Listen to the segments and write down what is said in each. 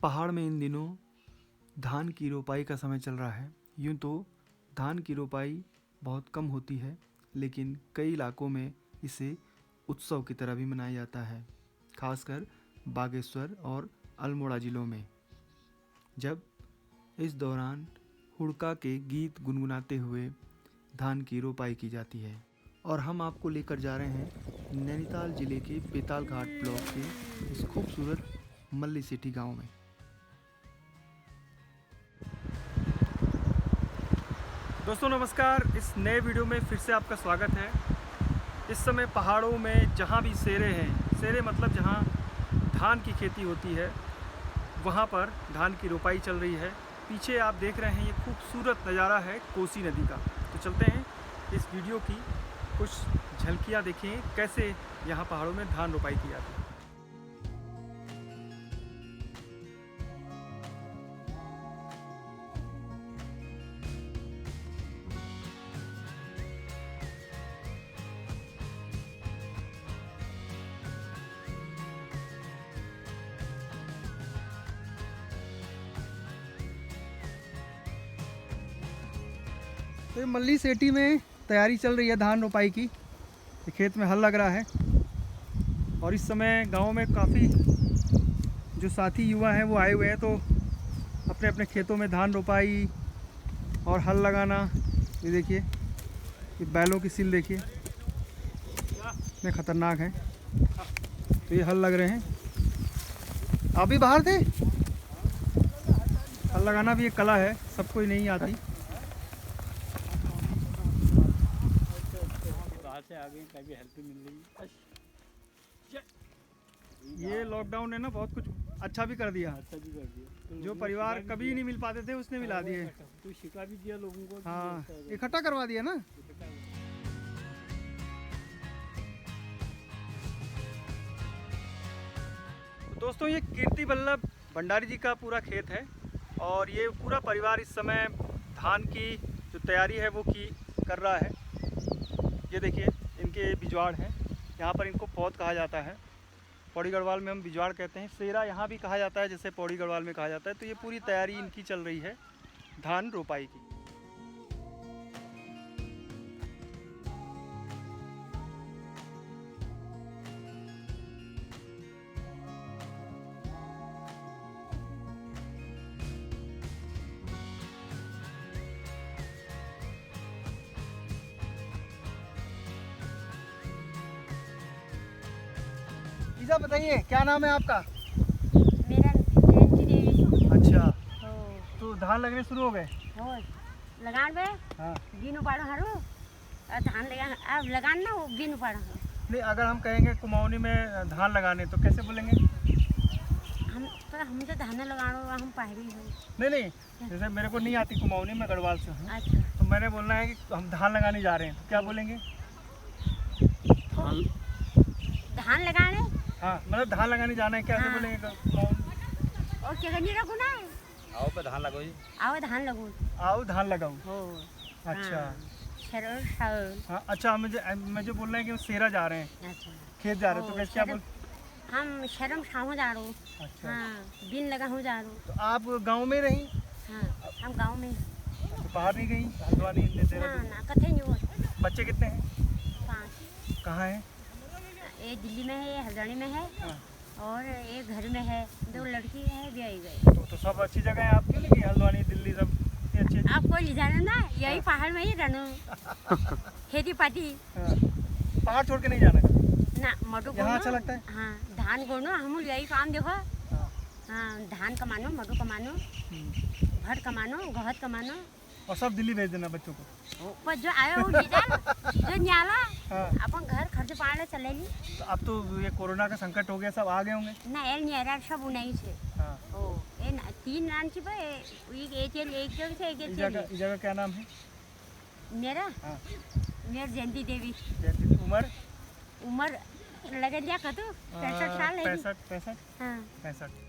पहाड़ में इन दिनों धान की रोपाई का समय चल रहा है। यूँ तो धान की रोपाई बहुत कम होती है, लेकिन कई इलाकों में इसे उत्सव की तरह भी मनाया जाता है, खासकर बागेश्वर और अल्मोड़ा ज़िलों में। जब इस दौरान हुड़का के गीत गुनगुनाते हुए धान की रोपाई की जाती है। और हम आपको लेकर जा रहे हैं नैनीताल ज़िले के बेताल घाट ब्लॉक के इस खूबसूरत मल्ली सिटी गांव में। दोस्तों नमस्कार, इस नए वीडियो में फिर से आपका स्वागत है। इस समय पहाड़ों में जहाँ भी सेरे हैं, सेरे मतलब जहाँ धान की खेती होती है, वहाँ पर धान की रोपाई चल रही है। पीछे आप देख रहे हैं ये खूबसूरत नज़ारा है कोसी नदी का। तो चलते हैं इस वीडियो की कुछ झलकियाँ देखें कैसे यहाँ पहाड़ों में धान रोपाई की जाती है। तो मल्ली सेठी में तैयारी चल रही है धान रोपाई की। खेत में हल लग रहा है और इस समय गांव में काफ़ी जो साथी युवा हैं वो आए हुए हैं, तो अपने अपने खेतों में धान रोपाई और हल लगाना। ये देखिए, ये बैलों की सील देखिए इतने ख़तरनाक है। तो ये हल लग रहे हैं। आप भी बाहर थे? हल लगाना भी एक कला है, सबको ही नहीं आती। से आगे कभी हेल्प मिल रही। ये लॉकडाउन ने ना बहुत कुछ अच्छा भी कर दिया। तो जो परिवार कभी नहीं मिल पाते थे उसने मिला दिए। तो सिखा भी दिया लोगों को। हाँ, इकट्ठा करवा दिया ना। दोस्तों ये कीर्ति वल्लभ भंडारी जी का पूरा खेत है और ये पूरा परिवार इस समय धान की जो तैयारी है वो कर रहा है। ये देखिए इनके बिजवाड़ हैं, यहाँ पर इनको पौध कहा जाता है। पौड़ी गढ़वाल में हम बिजवाड़ कहते हैं, सेरा यहाँ भी कहा जाता है जैसे पौड़ी गढ़वाल में कहा जाता है। तो ये पूरी तैयारी इनकी चल रही है धान रोपाई की। बताइए क्या नाम है आपका? मेरा जयंती देवी। अच्छा, तो धान लगने शुरू हो गए? लगान में हाँ, बीनू पाड़ो हरो धान लगा। अब लगान ना वो बीनू पाड़ो। नहीं, अगर हम कहेंगे कुमाऊनी में धान लगाने तो कैसे बोलेंगे? हम तो धान लगानो, हम पहाड़ी हैं। नहीं, जैसे मेरे को नहीं आती कुमाऊनी, मैं गढ़वाल से हूँ। अच्छा, तो मैंने बोलना है कि हम धान लगाने जा रहे हैं, तो क्या बोलेंगे? धान लगाने। हाँ, मतलब धान लगाने जाना है, कैसे बोलेंगे कुमाऊनी? और क्या करनी रखो ना। आओ पे धान लगाओ जी। आओ धान लगो। आओ धान लगाओ। अच्छा। हाँ, अच्छा, मैं जो बोल रहे हैं कि सेरा जा रहे हैं, अच्छा, खेत जा रहे हैं, तो कैसे क्या बोल? हम शर्म शाम जा रहे हो। अच्छा। हाँ, बिन लगा हो जा रहे हो। तो आप गांव में रही? हाँ, हम गांव में। तो बाहर नहीं गई? हल्द्वानी ना कथे नहीं हुआ। बच्चे कितने हैं? 5। कहाँ हैं? एक दिल्ली में है, हल्द्वानी में है। हाँ। और एक घर में है। 2 लड़की है, ब्याह गए। तो सब अच्छी जगह है आपके लिए? हल्द्वानी, दिल्ली सब अच्छे? आपको ले जाना ना, यही पहाड़ में ही रहना। खेती पाती। हाँ। पहाड़ छोड़ के नहीं जाना ना, मटू यहाँ अच्छा लगता है? हाँ, धान गोनो हम यही काम देखो। हाँ। हाँ, धान कमानो, मटू कमानो, भट कमानो, गहत कमानो। और सब दिल्ली भेज देना बच्चों को। पर जो आया वो लीजा जो न्याला हाँ। अपन घर खर्च पाने चले ली। तो अब तो ये कोरोना का संकट हो गया, सब आ गए होंगे ना एल न्यारा सब उन्हीं से। हाँ। ओ ए 3 नानची पे एक जगह से एक इस जगह क्या नाम है मेरा? हाँ। मेरा जयंती देवी। जयंती। उम्र लगे लिया कतो 65 साल है। 65। हाँ। 65।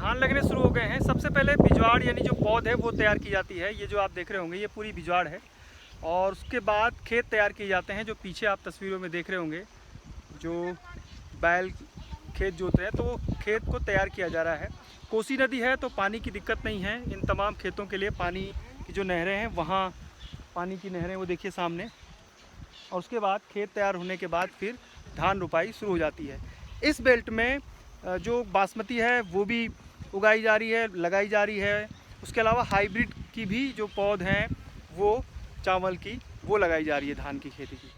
धान लगने शुरू हो गए हैं। सबसे पहले बिजवाड़ यानी जो पौध है वो तैयार की जाती है। ये जो आप देख रहे होंगे ये पूरी बिजवाड़ है। और उसके बाद खेत तैयार किए जाते हैं, जो पीछे आप तस्वीरों में देख रहे होंगे जो बैल खेत जोत रहे हैं, तो वो खेत को तैयार किया जा रहा है। कोसी नदी है तो पानी की दिक्कत नहीं है इन तमाम खेतों के लिए। पानी की जो नहरें हैं वहाँ पानी की नहरें वो देखिए सामने। और उसके बाद खेत तैयार होने के बाद फिर धान रोपाई शुरू हो जाती है। इस बेल्ट में जो बासमती है वो भी उगाई जा रही है, लगाई जा रही है। उसके अलावा हाइब्रिड की भी जो पौध हैं वो चावल की वो लगाई जा रही है धान की खेती की।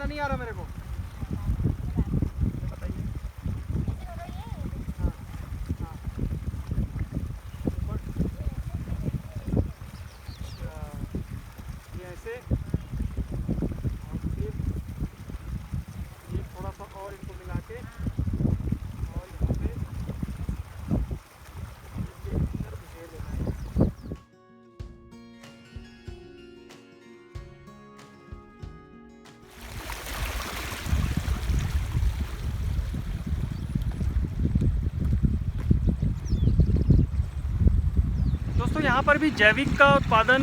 नहीं आ रहा मेरे को। बताइए। हाँ, हाँ। अच्छा, ये ऐसे और फिर ये थोड़ा सा और इनको मिला के और यहाँ पे इसके अंदर घेर देना है। दोस्तों यहाँ पर भी जैविक का उत्पादन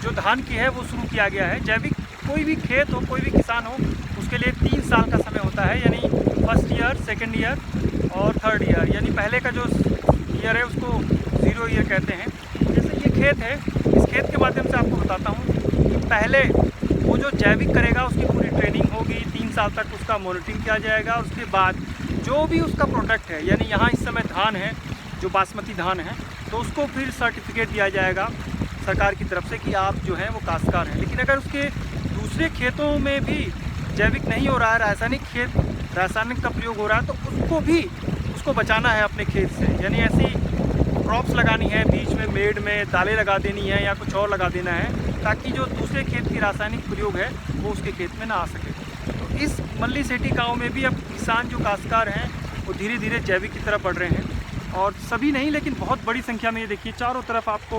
जो धान की है वो शुरू किया गया है। जैविक कोई भी खेत हो, कोई भी किसान हो, उसके लिए 3 साल का समय होता है, यानी फर्स्ट ईयर, सेकंड ईयर और थर्ड ईयर। यानी पहले का जो ईयर है उसको 0 ईयर कहते हैं। जैसे ये खेत है, इस खेत के माध्यम से आपको बताता हूँ कि पहले वो जो जैविक करेगा उसकी पूरी ट्रेनिंग होगी, 3 साल तक उसका मॉनिटरिंग किया जाएगा। और उसके बाद जो भी उसका प्रोडक्ट है, यानी यहाँ इस समय धान है जो बासमती धान है, तो उसको फिर सर्टिफिकेट दिया जाएगा सरकार की तरफ से कि आप जो हैं वो काश्तकार हैं। लेकिन अगर उसके दूसरे खेतों में भी जैविक नहीं हो रहा है, रासायनिक का प्रयोग हो रहा है, तो उसको बचाना है अपने खेत से। यानी ऐसी क्रॉप्स लगानी है, बीच में मेड में दालें लगा देनी है या कुछ और लगा देना है, ताकि जो दूसरे खेत की रासायनिक प्रयोग है वो उसके खेत में ना आ सके। तो इस मल्ली सेठी गाँव में भी अब किसान जो काश्तकार हैं वो धीरे धीरे जैविक की तरफ बढ़ रहे हैं। और सभी नहीं, लेकिन बहुत बड़ी संख्या में ये देखिए चारों तरफ आपको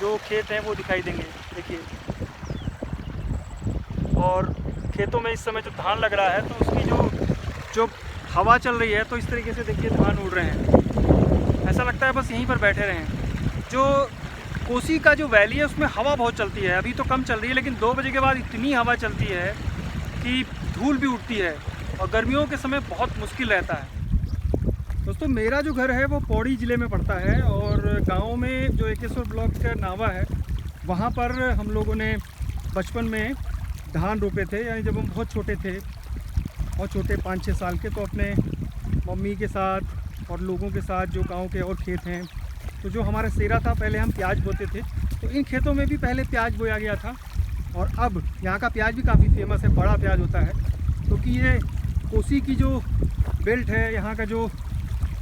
जो खेत हैं वो दिखाई देंगे, देखिए। और खेतों में इस समय जो धान लग रहा है तो उसकी जो हवा चल रही है तो इस तरीके से देखिए धान उड़ रहे हैं। ऐसा लगता है बस यहीं पर बैठे रहें। जो कोसी का जो वैली है उसमें हवा बहुत चलती है, अभी तो कम चल रही है, लेकिन 2 बजे के बाद इतनी हवा चलती है कि धूल भी उड़ती है और गर्मियों के समय बहुत मुश्किल रहता है। दोस्तों मेरा जो घर है वो पौड़ी ज़िले में पड़ता है और गांव में जो एकेश्वर ब्लॉक का नावा है वहाँ पर हम लोगों ने बचपन में धान रोपे थे। यानी जब हम बहुत छोटे थे और छोटे 5-6 साल के, तो अपने मम्मी के साथ और लोगों के साथ जो गांव के और खेत हैं, तो जो हमारा सेरा था पहले हम प्याज बोते थे। तो इन खेतों में भी पहले प्याज बोया गया था। और अब यहाँ का प्याज भी काफ़ी फेमस है, बड़ा प्याज होता है, क्योंकि ये कोसी की जो बेल्ट है, यहाँ का जो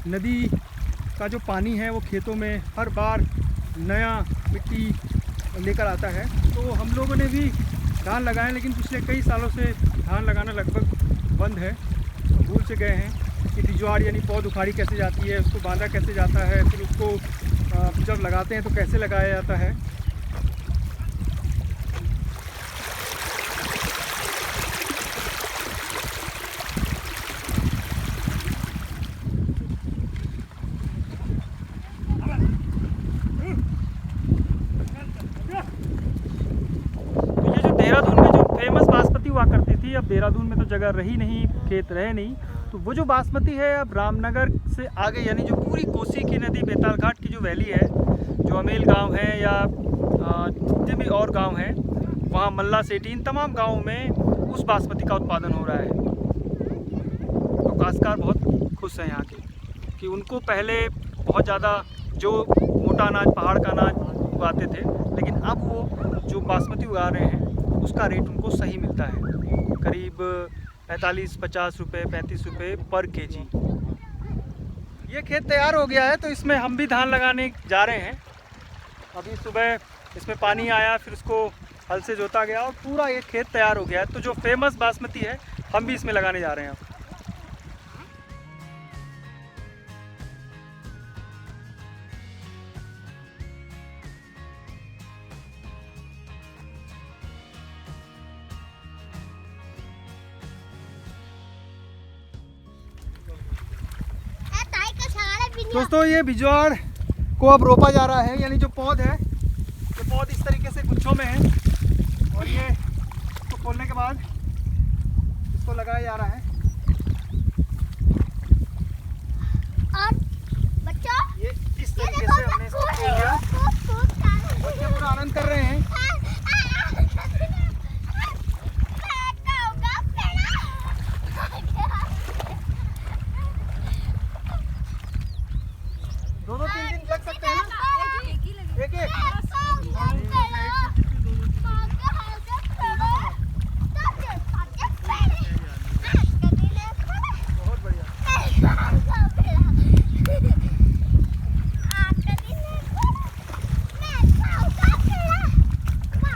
नदी का जो पानी है वो खेतों में हर बार नया मिट्टी लेकर आता है। तो हम लोगों ने भी धान लगाए, लेकिन पिछले कई सालों से धान लगाना लगभग बंद है। तो भूल से गए हैं कि बिजवाड़ यानी पौध उखाड़ी कैसे जाती है, उसको बांधा कैसे जाता है, फिर उसको जब लगाते हैं तो कैसे लगाया जाता है। देहरादून में जो फेमस बासमती हुआ करती थी, अब देहरादून में तो जगह रही नहीं, खेत रहे नहीं, तो वो जो बासमती है अब रामनगर से आगे यानी जो पूरी कोसी की नदी बेताल घाट की जो वैली है, जो अमेल गांव है या जितने भी और गांव हैं वहाँ मल्ला सेठी इन तमाम गाँवों में उस बासमती का उत्पादन हो रहा है। तो काश्तकार बहुत खुश हैं यहाँ के कि उनको पहले बहुत ज़्यादा जो मोटा अनाज पहाड़ का अनाज उगाते थे, लेकिन अब वो जो बासमती उगा रहे हैं उसका रेट उनको सही मिलता है, करीब 45-50 रुपये 35 रुपये पर केजी। ये खेत तैयार हो गया है तो इसमें हम भी धान लगाने जा रहे हैं। अभी सुबह इसमें पानी आया, फिर उसको हल से जोता गया और पूरा ये खेत तैयार हो गया है। तो जो फेमस बासमती है हम भी इसमें लगाने जा रहे हैं अब। दोस्तों ये बिजवाड़ को अब रोपा जा रहा है, यानी जो पौध है ये पौध इस तरीके से गुच्छों में है और ये इसको खोलने के बाद इसको लगाया जा रहा है। और बच्चों ये इस तरीके से हमने इसको खोल दिया। बच्चे पूरा आनंद कर रहे हैं। दो 3 दिन लग सकते हैं ना, एक एक बहुत बढ़िया।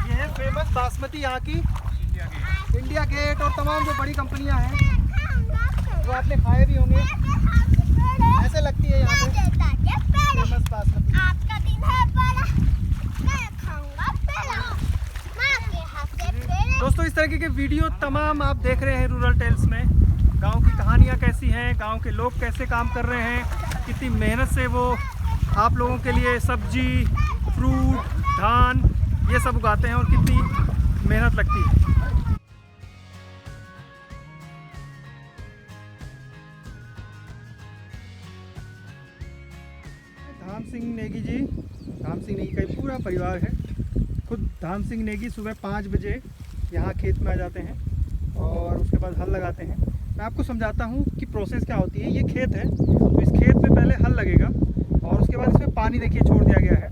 ये है फेमस बासमती यहाँ की, इंडिया गेट और तमाम जो बड़ी कंपनियाँ हैं वो आपने खाए भी होंगे, ऐसे लगती है यहाँ पे फेमस बासमती। आपका दिन है बड़ा, मैं खाऊंगा पेड़ा, माँ के हाथ से पेड़े। दोस्तों इस तरीके के वीडियो तमाम आप देख रहे हैं रूरल टेल्स में। गांव की कहानियाँ कैसी हैं, गांव के लोग कैसे काम कर रहे हैं, कितनी मेहनत से वो आप लोगों के लिए सब्जी, फ्रूट, धान ये सब उगाते हैं और कितनी मेहनत लगती है। धाम सिंह नेगी जी, धाम सिंह नेगी का एक पूरा परिवार है। खुद धाम सिंह नेगी सुबह 5 बजे यहाँ खेत में आ जाते हैं और उसके बाद हल लगाते हैं। मैं आपको समझाता हूँ कि प्रोसेस क्या होती है। ये खेत है तो इस खेत में पहले हल लगेगा और उसके बाद इसमें पानी देखिए छोड़ दिया गया है।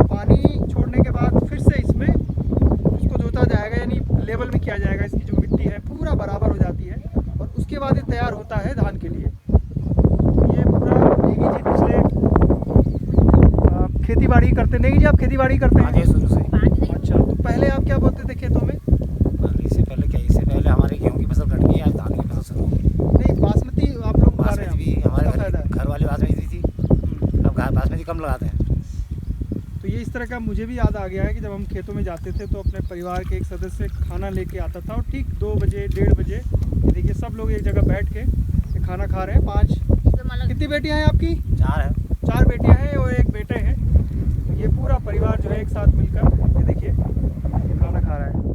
पानी छोड़ने के बाद फिर से इसमें उसको जोता जाएगा, यानी लेवल भी किया जाएगा। इसकी जो मिट्टी है पूरा बराबर हो जाती है और उसके बाद ये तैयार होता है धान के लिए। ये पूरा नेगी जी पिछले खेती बाड़ी करते। नेगी जी आप खेती बाड़ी करते हैं? शुरू से। अच्छा, तो पहले आप क्या बोलते थे खेतों में? इससे पहले क्या, इससे पहले हमारे गेहूं की फसल कट गई, आज धान की फसल शुरू होगी। नहीं, बासमती आप लोग उगा रहे हैं? बासमती भी हमारे उसका फायदा है। घर वाले बासमती थी, अब बासमती कम लगाते हैं। तो ये इस तरह का मुझे भी याद आ गया है कि जब हम खेतों में जाते थे तो अपने परिवार के एक सदस्य खाना लेके आता था और ठीक 2 बजे 1:30 बजे देखिए सब लोग एक जगह बैठ के खाना खा रहे हैं। 5 कितनी बेटियां हैं आपकी? 4 है। 4 बेटियां हैं और 1 बेटे हैं। ये पूरा परिवार जो है एक साथ मिलकर ये देखिए खाना खा रहा है।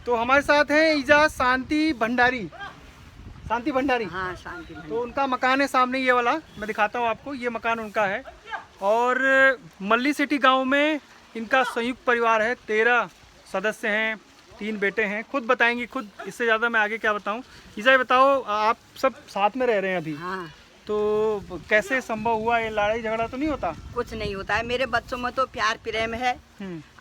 तो हमारे साथ हैं ईजा शांति भंडारी। शांति भंडारी, हाँ शांति भंडारी। तो उनका मकान है सामने ये वाला, मैं दिखाता हूँ आपको। ये मकान उनका है और मल्ली सिटी गांव में इनका संयुक्त परिवार है। 13 सदस्य हैं, 3 बेटे हैं। खुद बताएंगी, खुद इससे ज़्यादा मैं आगे क्या बताऊँ। ईजा ये बताओ, आप सब साथ में रह रहे हैं अभी, हाँ, तो कैसे संभव हुआ? ये लड़ाई झगड़ा तो नहीं होता? कुछ नहीं होता है। मेरे बच्चों में तो प्यार प्रेम है।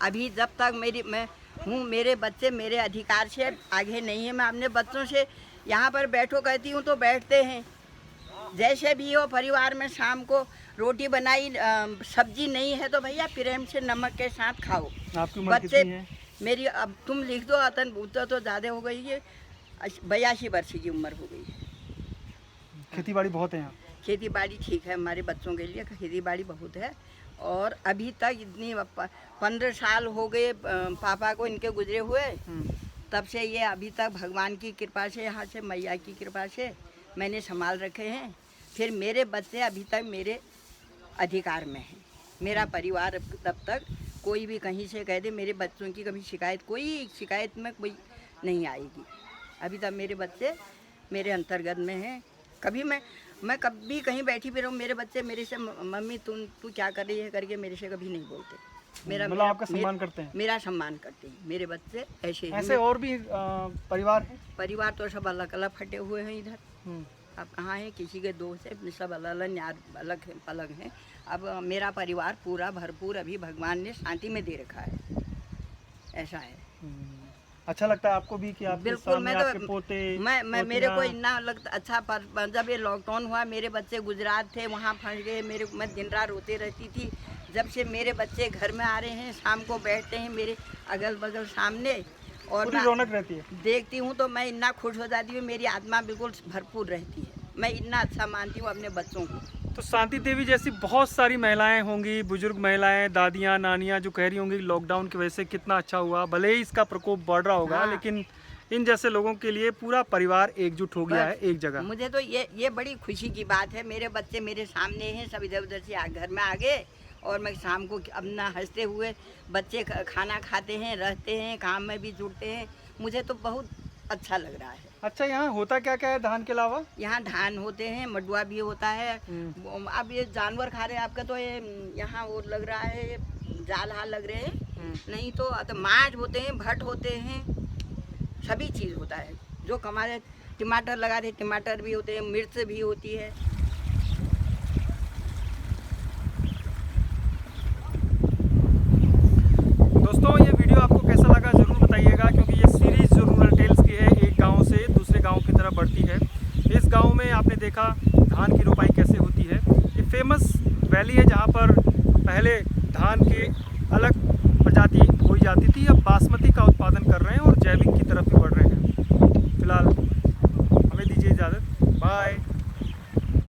अभी जब तक मैं हूँ, मेरे बच्चे मेरे अधिकार से आगे नहीं है। मैं अपने बच्चों से यहाँ पर बैठो कहती हूँ तो बैठते हैं। जैसे भी हो, परिवार में शाम को रोटी बनाई, सब्जी नहीं है तो भैया प्रेम से नमक के साथ खाओ। आपकी उम्र बच्चे कितनी है? मेरी अब तुम लिख दो अतन बूता तो ज़्यादा हो गई है, 82 वर्ष की उम्र हो गई है। खेती बाड़ी बहुत है यहाँ? खेती बाड़ी ठीक है, हमारे बच्चों के लिए खेती बाड़ी बहुत है। और अभी तक इतनी 15 साल हो गए पापा को इनके गुजरे हुए, तब से ये अभी तक भगवान की कृपा से, यहाँ से मैया की कृपा से मैंने संभाल रखे हैं। फिर मेरे बच्चे अभी तक मेरे अधिकार में हैं। मेरा परिवार तब तक कोई भी कहीं से कह दे, मेरे बच्चों की कभी शिकायत, कोई शिकायत में कोई नहीं आएगी। अभी तक मेरे बच्चे मेरे अंतर्गत में हैं। कभी मैं कभी कहीं बैठी भी रहूँ, मेरे बच्चे मेरे से मम्मी तू क्या कर रही है करके मेरे से कभी नहीं बोलते। मतलब आपका सम्मान करते हैं? मेरा सम्मान करते हैं। मेरे बच्चे ऐसे और भी परिवार है? परिवार तो सब अलग अलग फटे हुए हैं इधर। अब कहाँ है, किसी के दो से सब अलग हैं। अब मेरा परिवार पूरा भरपूर अभी भगवान ने शांति में दे रखा है, ऐसा है। अच्छा लगता है आपको भी कि आपके सामने आपके पोते? मैं मेरे को इतना लगता अच्छा, पर जब ये लॉकडाउन हुआ मेरे बच्चे गुजरात थे, वहाँ फंस गए। मैं दिन रात रोते रहती थी। जब से मेरे बच्चे घर में आ रहे हैं, शाम को बैठते हैं मेरे अगल बगल सामने और रौनक रहती है। देखती हूँ तो मैं इतना खुश हो जाती हूँ, मेरी आत्मा बिल्कुल भरपूर रहती है। मैं इतना अच्छा मानती हूँ अपने बच्चों को। तो शांति देवी जैसी बहुत सारी महिलाएं होंगी, बुजुर्ग महिलाएं, दादियां, नानियां जो कह रही होंगी लॉकडाउन की वजह से कितना अच्छा हुआ, भले ही इसका प्रकोप बढ़ रहा होगा, हाँ। लेकिन इन जैसे लोगों के लिए पूरा परिवार एकजुट हो गया है एक जगह। मुझे तो ये बड़ी खुशी की बात है। मेरे बच्चे मेरे सामने हैं, सब इधर उधर से घर में आ गए और मैं शाम को अपना हंसते हुए बच्चे खाना खाते हैं, रहते हैं, काम में भी जुड़ते हैं। मुझे तो बहुत अच्छा लग रहा है। अच्छा, यहाँ होता क्या क्या है धान के अलावा? यहाँ धान होते हैं, मडुआ भी होता है। अब ये जानवर खा रहे हैं आपका, तो ये यहाँ वो लग रहा है जाल हाल लग रहे हैं। नहीं तो मांझ होते हैं, भट्ट होते हैं, सभी चीज़ होता है। जो हमारे टमाटर लगा थे, टमाटर भी होते हैं, मिर्च भी होती है। दोस्तों, ये वीडियो आपको कैसा लगा ज़रूर बताइएगा, क्योंकि ये सीरीज़ जो रूरल टेल्स की है, एक गांव से दूसरे गांव की तरफ बढ़ती है। इस गांव में आपने देखा धान की रोपाई कैसे होती है। ये फेमस वैली है जहां पर पहले धान के अलग प्रजाति बोई जाती थी, अब बासमती का उत्पादन कर रहे हैं और जैविक की तरफ भी बढ़ रहे हैं। फिलहाल हमें दीजिए इजाज़त, बाय।